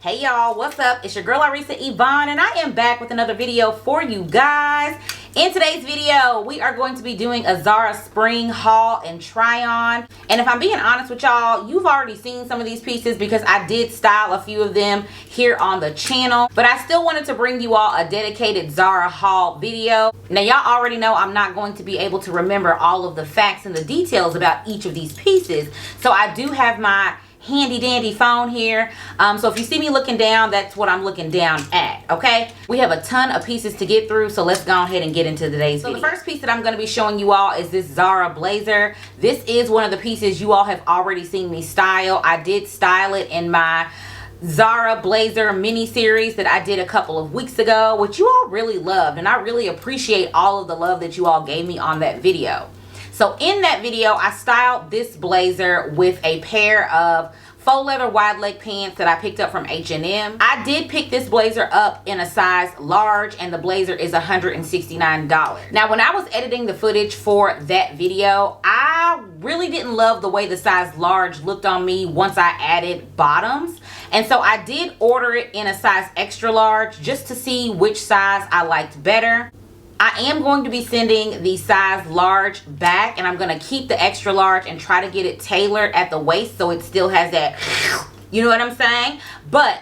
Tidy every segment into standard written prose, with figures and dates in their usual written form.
Hey y'all, what's up? It's your girl LaResa Eyvon, and I am back with another video for you guys. In today's video, we are going to be doing a Zara spring haul and try on. And if I'm being honest with y'all, you've already seen some of these pieces because I did style a few of them here on the channel. But I still wanted to bring you all a dedicated Zara haul video. Now y'all already know I'm not going to be able to remember all of the facts and the details about each of these pieces. So I do have my handy dandy phone here, so if you see me looking down, that's what I'm looking down at. Okay, we have a ton of pieces to get through, so let's go ahead and get into today's video. The first piece that I'm going to be showing you all is this Zara blazer. This is one of the pieces you all have already seen me style. I did style it in my Zara blazer mini series that I did a couple of weeks ago, which you all really loved, and I really appreciate all of the love that you all gave me on that video. So in that video, I styled this blazer with a pair of faux leather wide leg pants that I picked up from H&M. I did pick this blazer up in a size large, and the blazer is $169. Now, when I was editing the footage for that video, I really didn't love the way the size large looked on me once I added bottoms. And so I did order it in a size extra large just to see which size I liked better. I am going to be sending the size large back, and I'm going to keep the extra large and try to get it tailored at the waist so it still has that, you know what I'm saying? But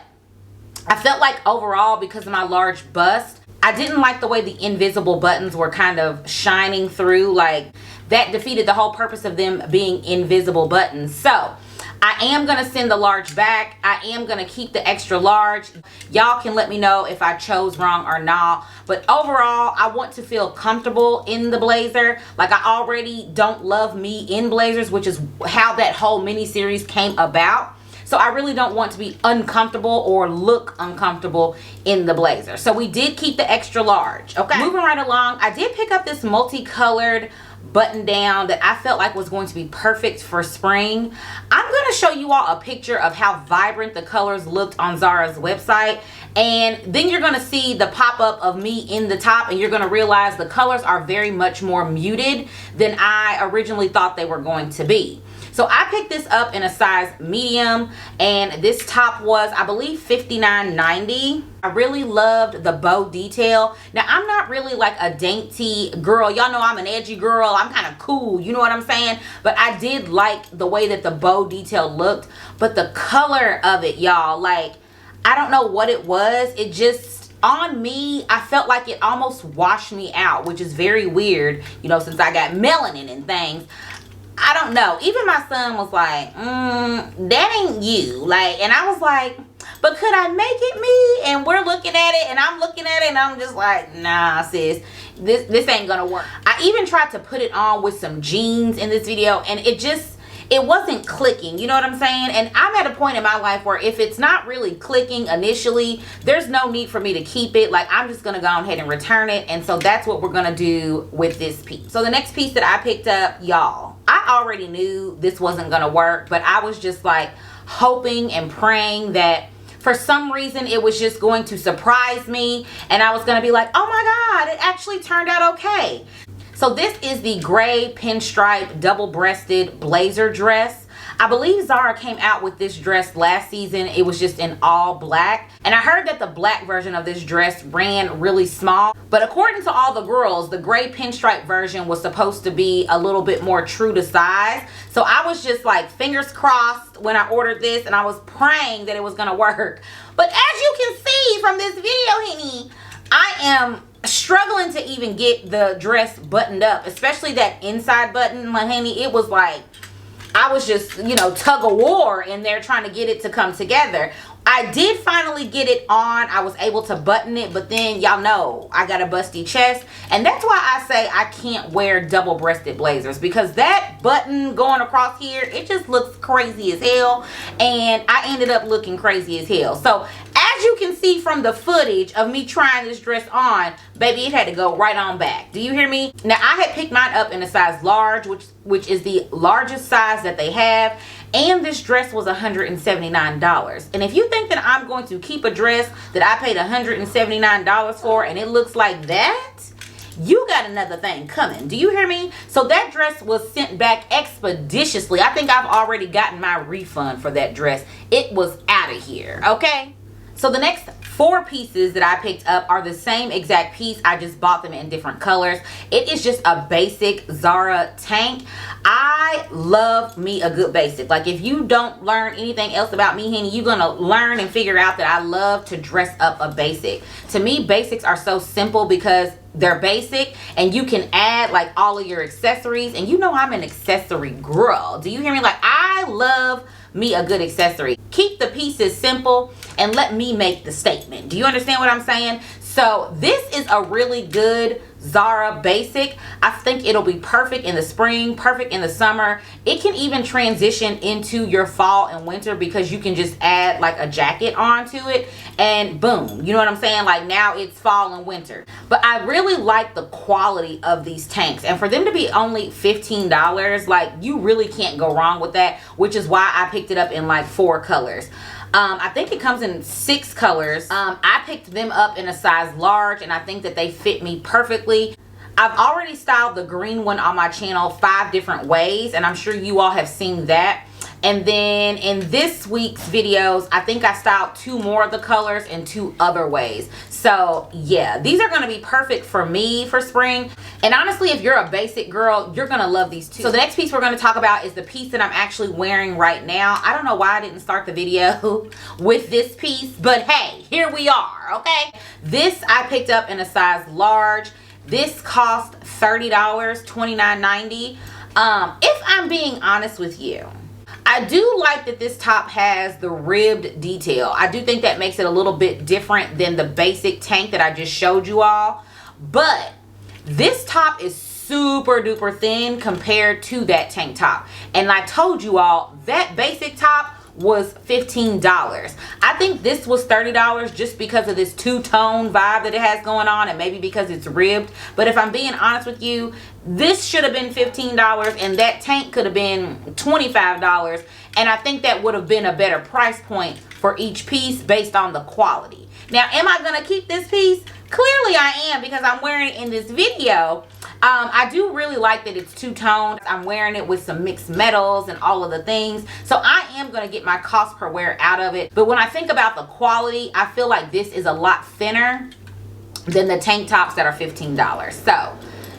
I felt like overall, because of my large bust, I didn't like the way the invisible buttons were kind of shining through. Like, that defeated the whole purpose of them being invisible buttons. So I am going to send the large back. I am going to keep the extra large. Y'all can let me know if I chose wrong or not. But overall, I want to feel comfortable in the blazer. Like, I already don't love me in blazers, which is how that whole mini series came about. So I really don't want to be uncomfortable or look uncomfortable in the blazer. So we did keep the extra large. Okay, moving right along, I did pick up this multicolored button down that I felt like was going to be perfect for spring. I'm going to show you all a picture of how vibrant the colors looked on Zara's website, and then you're going to see the pop-up of me in the top, and you're going to realize the colors are very much more muted than I originally thought they were going to be. So I picked this up in a size medium, and this top was, I believe, $59.90. I really loved the bow detail. Now, I'm not really like a dainty girl. Y'all know I'm an edgy girl. I'm kind of cool, you know what I'm saying? But I did like the way that the bow detail looked. But the color of it, y'all, like, I don't know what it was. It just, on me, I felt like it almost washed me out, which is very weird, you know, since I got melanin and things. I don't know. Even my son was like, that ain't you. Like, and I was like, but could I make it me? And we're looking at it, and I'm looking at it, and I'm just like, nah, sis, this ain't gonna work. I even tried to put it on with some jeans in this video, and it wasn't clicking, you know what I'm saying? And I'm at a point in my life where if it's not really clicking initially, there's no need for me to keep it. Like, I'm just gonna go ahead and return it. And so that's what we're gonna do with this piece. So the next piece that I picked up, y'all, I already knew this wasn't gonna work, but I was just like hoping and praying that for some reason it was just going to surprise me, and I was gonna be like, oh my God, it actually turned out okay. So this is the gray pinstripe double-breasted blazer dress. I believe Zara came out with this dress last season. It was just in all black. And I heard that the black version of this dress ran really small. But according to all the girls, the gray pinstripe version was supposed to be a little bit more true to size. So I was just like fingers crossed when I ordered this, and I was praying that it was gonna work. But as you can see from this video, honey, I am struggling to even get the dress buttoned up, especially that inside button. My honey, it was like I was just, you know, tug of war in there trying to get it to come together. I did finally get it on. I was able to button it, but then y'all know I got a busty chest, and that's why I say I can't wear double-breasted blazers, because that button going across here, it just looks crazy as hell, and I ended up looking crazy as hell. So as you can see from the footage of me trying this dress on, baby, it had to go right on back. Do you hear me? Now, I had picked mine up in a size large, which is the largest size that they have. And this dress was $179. And if you think that I'm going to keep a dress that I paid $179 for and it looks like that, you got another thing coming. Do you hear me? So that dress was sent back expeditiously. I think I've already gotten my refund for that dress. It was out of here, okay? So the next 4 pieces that I picked up are the same exact piece. I just bought them in different colors. It is just a basic Zara tank. I love me a good basic. Like, if you don't learn anything else about me, honey, you're gonna learn and figure out that I love to dress up a basic. To me, basics are so simple because they're basic and you can add like all of your accessories. And you know I'm an accessory girl. Do you hear me? Like, I love me a good accessory. Keep the pieces simple and let me make the statement. Do you understand what I'm saying? So this is a really good Zara basic. I think it'll be perfect in the spring, perfect in the summer. It can even transition into your fall and winter because you can just add like a jacket onto it and boom, you know what I'm saying? Like, now it's fall and winter. But I really like the quality of these tanks, and for them to be only $15, like, you really can't go wrong with that, which is why I picked it up in like 4 colors. I think it comes in 6 colors. I picked them up in a size large, and I think that they fit me perfectly. I've already styled the green one on my channel 5 different ways, and I'm sure you all have seen that. And then in this week's videos, I think I styled 2 more of the colors in 2 other ways. So yeah, these are going to be perfect for me for spring. And honestly, if you're a basic girl, you're going to love these too. So the next piece we're going to talk about is the piece that I'm actually wearing right now. I don't know why I didn't start the video with this piece, but hey, here we are, okay? This I picked up in a size large. This cost $30, $29.90. If I'm being honest with you, I do like that this top has the ribbed detail. I do think that makes it a little bit different than the basic tank that I just showed you all. But this top is super duper thin compared to that tank top. And I told you all, that basic top was $15. I think this was $30 just because of this two-tone vibe that it has going on, and maybe because it's ribbed. But if I'm being honest with you, this should have been $15 and that tank could have been $25, and I think that would have been a better price point for each piece based on the quality. Now, am I gonna keep this piece? Clearly I am, because I'm wearing it in this video. I do really like that it's two-toned. I'm wearing it with some mixed metals and all of the things. So I am going to get my cost per wear out of it. But when I think about the quality, I feel like this is a lot thinner than the tank tops that are $15. So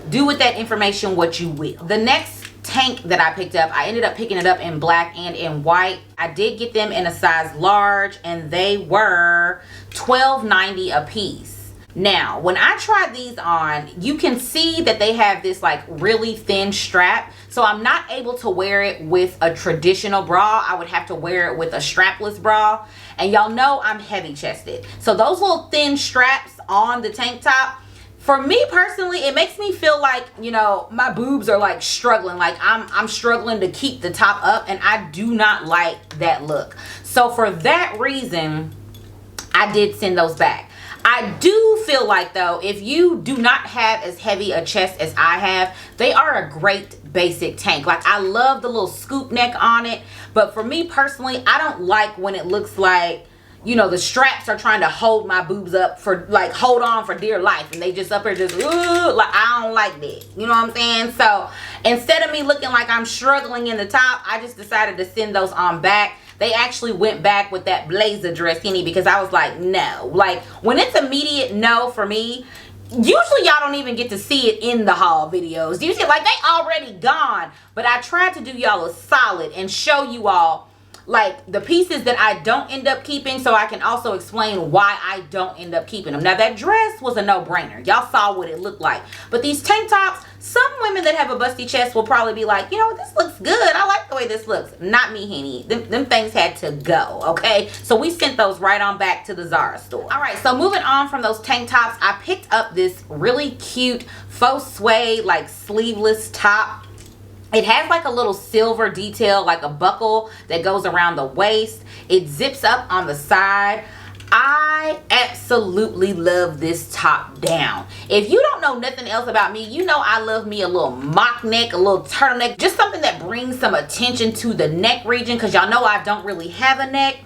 do with that information what you will. The next tank that I picked up, I ended up picking it up in black and in white. I did get them in a size large, and they were $12.90 a piece. Now, when I tried these on, you can see that they have this like really thin strap. So I'm not able to wear it with a traditional bra. I would have to wear it with a strapless bra. And y'all know I'm heavy chested. So those little thin straps on the tank top, for me personally, it makes me feel like, you know, my boobs are like struggling. Like I'm struggling to keep the top up, and I do not like that look. So for that reason, I did send those back. I do feel like, though, if you do not have as heavy a chest as I have, they are a great basic tank. Like, I love the little scoop neck on it, but for me personally, I don't like when it looks like, you know, the straps are trying to hold my boobs up for, like, hold on for dear life, and they just up here just, like, I don't like that. You know what I'm saying? So instead of me looking like I'm struggling in the top, I just decided to send those on back. They actually went back with that blazer dress, Henny, because I was like, no. Like, when it's immediate no for me, usually y'all don't even get to see it in the haul videos. Usually, like, they already gone. But I tried to do y'all a solid and show you all, like, the pieces that I don't end up keeping, so I can also explain why I don't end up keeping them. Now, that dress was a no-brainer. Y'all saw what it looked like. But these tank tops, some women that have a busty chest will probably be like, you know, this looks good. I like the way this looks. Not me, Henny. Them things had to go, okay? So we sent those right on back to the Zara store. All right, so moving on from those tank tops, I picked up this really cute faux suede, like, sleeveless top. It has like a little silver detail, like a buckle that goes around the waist. It zips up on the side. I absolutely love this top down. If you don't know nothing else about me, you know I love me a little mock neck, a little turtleneck, just something that brings some attention to the neck region, because y'all know I don't really have a neck.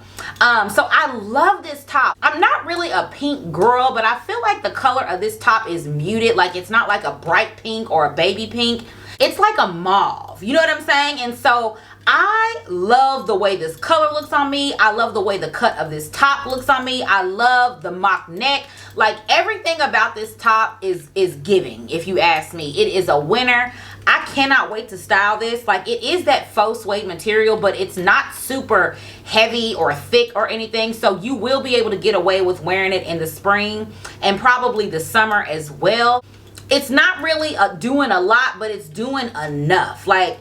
So I love this top. I'm not really a pink girl, but I feel like the color of this top is muted. Like, it's not like a bright pink or a baby pink. It's like a mauve, you know what I'm saying? And so I love the way this color looks on me. I love the way the cut of this top looks on me. I love the mock neck. Like, everything about this top is giving, if you ask me. It is a winner. I cannot wait to style this. Like, it is that faux suede material, but it's not super heavy or thick or anything. So you will be able to get away with wearing it in the spring and probably the summer as well. It's not really doing a lot, but it's doing enough. Like,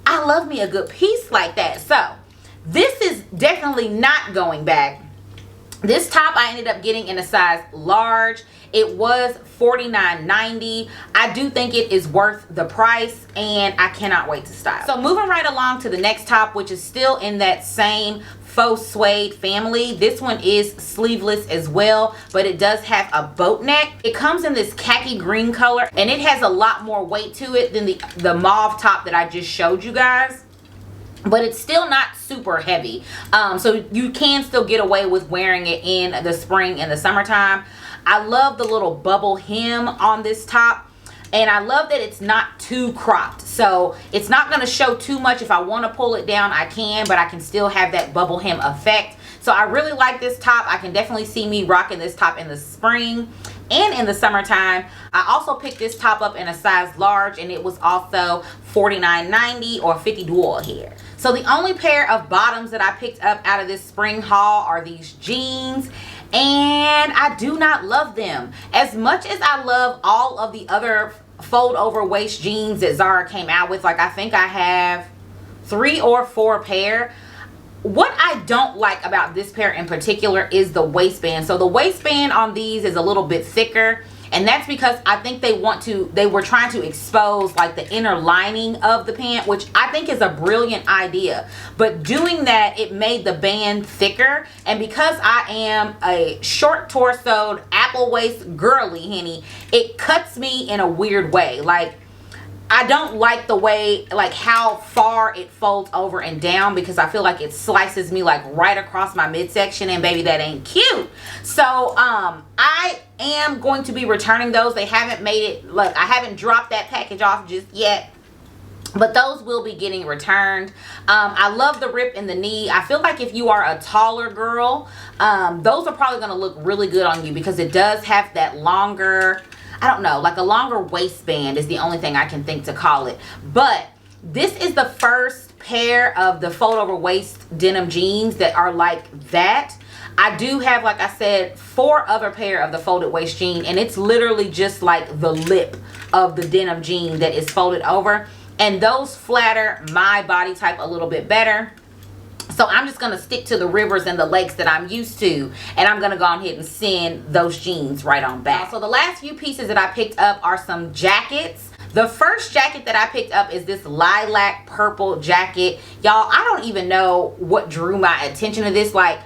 I love me a good piece like that. So this is definitely not going back. This top I ended up getting in a size large. It was $49.90. I do think it is worth the price, and I cannot wait to style. So moving right along to the next top, which is still in that same faux suede family. This one is sleeveless as well, but it does have a boat neck. It comes in this khaki green color, and it has a lot more weight to it than the mauve top that I just showed you guys. But it's still not super heavy. So you can still get away with wearing it in the spring and the summertime. I love the little bubble hem on this top. And I love that it's not too cropped. So it's not going to show too much. If I want to pull it down, I can. But I can still have that bubble hem effect. So I really like this top. I can definitely see me rocking this top in the spring and in the summertime. I also picked this top up in a size large, and it was also $49.90 or 50 dual here. So the only pair of bottoms that I picked up out of this spring haul are these jeans, and I do not love them. As much as I love all of the other fold over waist jeans that Zara came out with, like I think I have 3 or 4 pair. What I don't like about this pair in particular is the waistband. So the waistband on these is a little bit thicker, and that's because I think they were trying to expose like the inner lining of the pant, which I think is a brilliant idea. But doing that, it made the band thicker, and because I am a short torsoed apple waist girly, honey, it cuts me in a weird way. Like, I don't like the way, like how far it folds over and down, because I feel like it slices me like right across my midsection, and baby, that ain't cute. So I am going to be returning those. They haven't made it, look, I haven't dropped that package off just yet, but those will be getting returned. I love the rip in the knee. I feel like if you are a taller girl, those are probably going to look really good on you, because it does have that longer, I don't know, like a longer waistband is the only thing I can think to call it. But this is the first pair of the fold over waist denim jeans that are like that. I do have, like I said, 4 other pair of the folded waist jean, and it's literally just like the lip of the denim jean that is folded over, and those flatter my body type a little bit better. So I'm just going to stick to the rivers and the lakes that I'm used to, and I'm going to go ahead and send those jeans right on back. So the last few pieces that I picked up are some jackets. The first jacket that I picked up is this lilac purple jacket. Y'all, I don't even know what drew my attention to this. Like,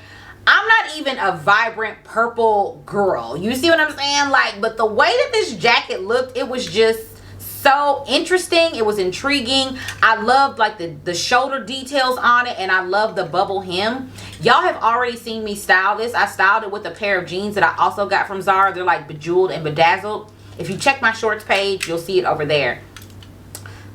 I'm not even a vibrant purple girl. You see what I'm saying? Like, but the way that this jacket looked, it was just so interesting. It was intriguing. I loved like the shoulder details on it, and I love the bubble hem. Y'all have already seen me style this. I styled it with a pair of jeans that I also got from Zara. They're like bejeweled and bedazzled. If you check my shorts page, you'll see it over there.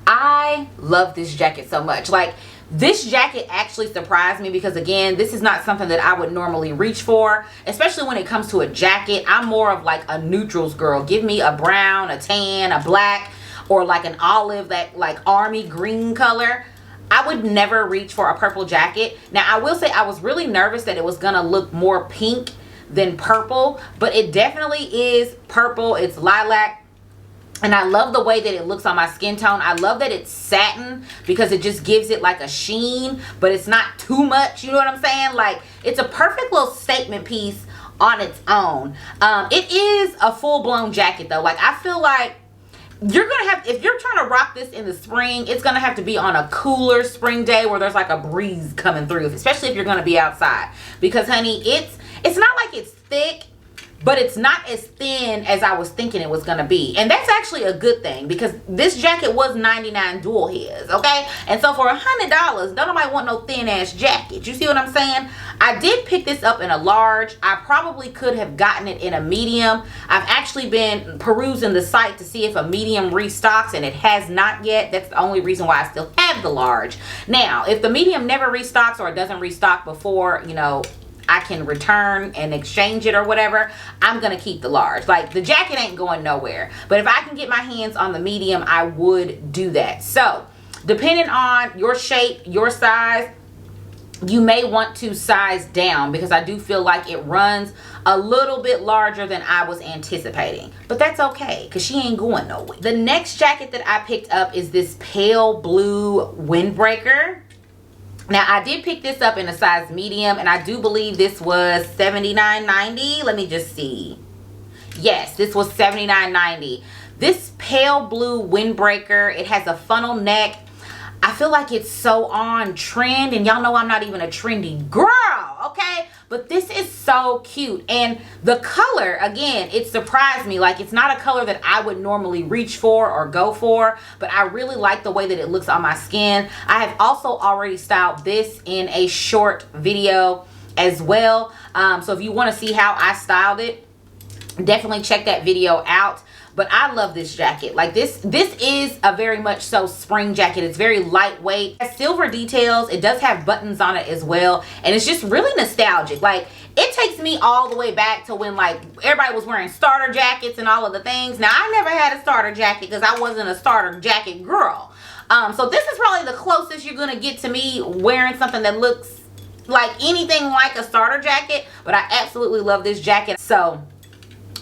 I love this jacket so much. Like, this jacket actually surprised me, because again, this is not something that I would normally reach for, especially when it comes to a jacket. I'm more of like a neutrals girl. Give me a brown, a tan, a black, or like an olive, that like army green color. I would never reach for a purple jacket. Now, I will say I was really nervous that it was gonna look more pink than purple, but it definitely is purple. It's lilac, and I love the way that it looks on my skin tone. I love that it's satin, because it just gives it like a sheen, but it's not too much, you know what I'm saying? Like, it's a perfect little statement piece on its own. It is a full-blown jacket though. Like, I feel like you're gonna have, if you're trying to rock this in the spring, it's gonna have to be on a cooler spring day where there's like a breeze coming through, especially if you're gonna be outside, because honey, it's not like it's thick, but it's not as thin as I was thinking it was gonna be. And that's actually a good thing, because this jacket was 99 dual hairs, okay? And so for $100, don't nobody want no thin ass jacket. You see what I'm saying? I did pick this up in a large. I probably could have gotten it in a medium. I've actually been perusing the site to see if a medium restocks, and it has not yet. That's the only reason why I still have the large. Now, if the medium never restocks, or it doesn't restock before, you know, I can return and exchange it or whatever, I'm gonna keep the large. Like, the jacket ain't going nowhere, but if I can get my hands on the medium, I would do that. So depending on your shape, your size, you may want to size down, because I do feel like it runs a little bit larger than I was anticipating, but that's okay, because she ain't going nowhere. The next jacket that I picked up is this pale blue windbreaker. Now, I did pick this up in a size medium, and I do believe this was $79.90. Let me just see. Yes, this was $79.90. This pale blue windbreaker, it has a funnel neck. I feel like it's so on trend, and y'all know I'm not even a trendy girl, okay? But this is so cute, and the color, again, it surprised me. Like, it's not a color that I would normally reach for or go for, but I really like the way that it looks on my skin. I have also already styled this in a short video as well, so if you want to see how I styled it, definitely check that video out. But I love this jacket. Like, this is a very much so spring jacket. It's very lightweight. It has silver details. It does have buttons on it as well. And it's just really nostalgic. Like, it takes me all the way back to when, like, everybody was wearing starter jackets and all of the things. Now, I never had a starter jacket because I wasn't a starter jacket girl. So this is probably the closest you're going to get to me wearing something that looks like anything like a starter jacket. But I absolutely love this jacket. So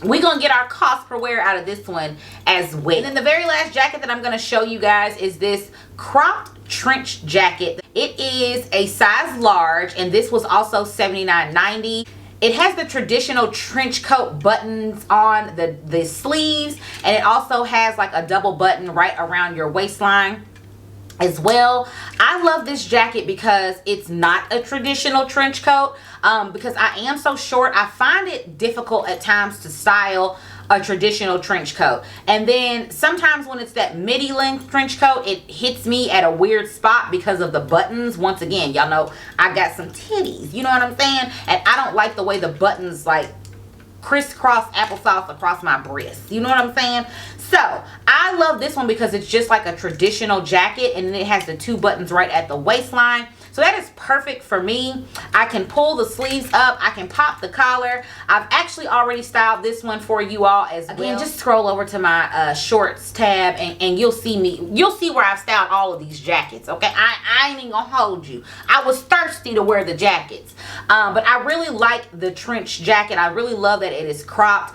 we're going to get our cost per wear out of this one as well. And then the very last jacket that I'm going to show you guys is this cropped trench jacket. It is a size large, and this was also $79.90. It has the traditional trench coat buttons on the sleeves, and it also has like a double button right around your waistline as well. I love this jacket because it's not a traditional trench coat. Because I am so short, I find it difficult at times to style a traditional trench coat. And then sometimes when it's that midi length trench coat, it hits me at a weird spot because of the buttons. Once again, y'all know I got some titties, you know what I'm saying? And I don't like the way the buttons like crisscross applesauce across my breasts, you know what I'm saying? So I love this one because it's just like a traditional jacket, and then it has the two buttons right at the waistline. So that is perfect for me. I can pull the sleeves up. I can pop the collar. I've actually already styled this one for you all as well. Again, just scroll over to my shorts tab, and you'll see me. You'll see where I've styled all of these jackets, okay? I ain't even gonna hold you. I was thirsty to wear the jackets. But I really like the trench jacket. I really love that it is cropped.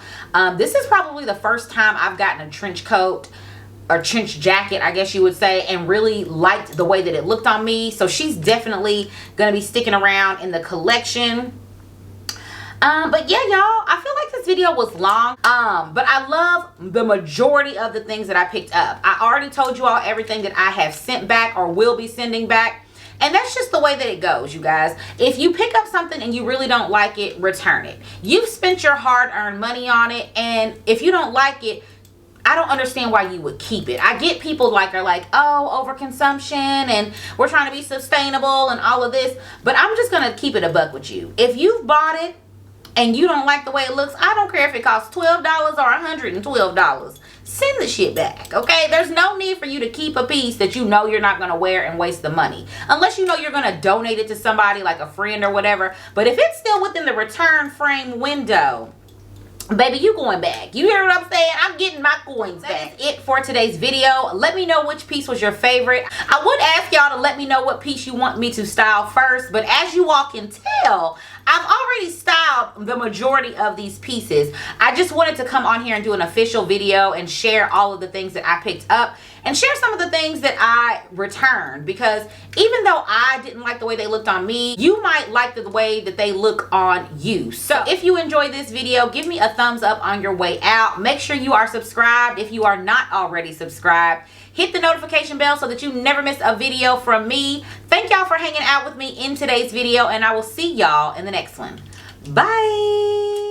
This is probably the first time I've gotten a trench coat or trench jacket, I guess you would say, and really liked the way that it looked on me. So she's definitely gonna be sticking around in the collection. But yeah, y'all, I feel like this video was long, but I love the majority of the things that I picked up. I already told you all everything that I have sent back or will be sending back. And that's just the way that it goes, you guys. If you pick up something and you really don't like it, return it. You've spent your hard-earned money on it, and if you don't like it, I don't understand why you would keep it. I get people are like, oh, overconsumption, and we're trying to be sustainable and all of this, but I'm just gonna keep it a buck with you. If you've bought it and you don't like the way it looks, I don't care if it costs $12 or $112. Send the shit back, okay? There's no need for you to keep a piece that you know you're not gonna wear and waste the money. Unless you know you're gonna donate it to somebody like a friend or whatever. But if it's still within the return frame window, baby, you going back. You hear what I'm saying? I'm getting my coins back. That's it for today's video. Let me know which piece was your favorite. I would ask y'all to let me know what piece you want me to style first, but as you all can tell, I've already styled the majority of these pieces. I just wanted to come on here and do an official video and share all of the things that I picked up and share some of the things that I returned, because even though I didn't like the way they looked on me, you might like the way that they look on you. So if you enjoyed this video, give me a thumbs up on your way out. Make sure you are subscribed if you are not already subscribed. Hit the notification bell so that you never miss a video from me. Thank y'all for hanging out with me in today's video, and I will see y'all in the next one. Bye.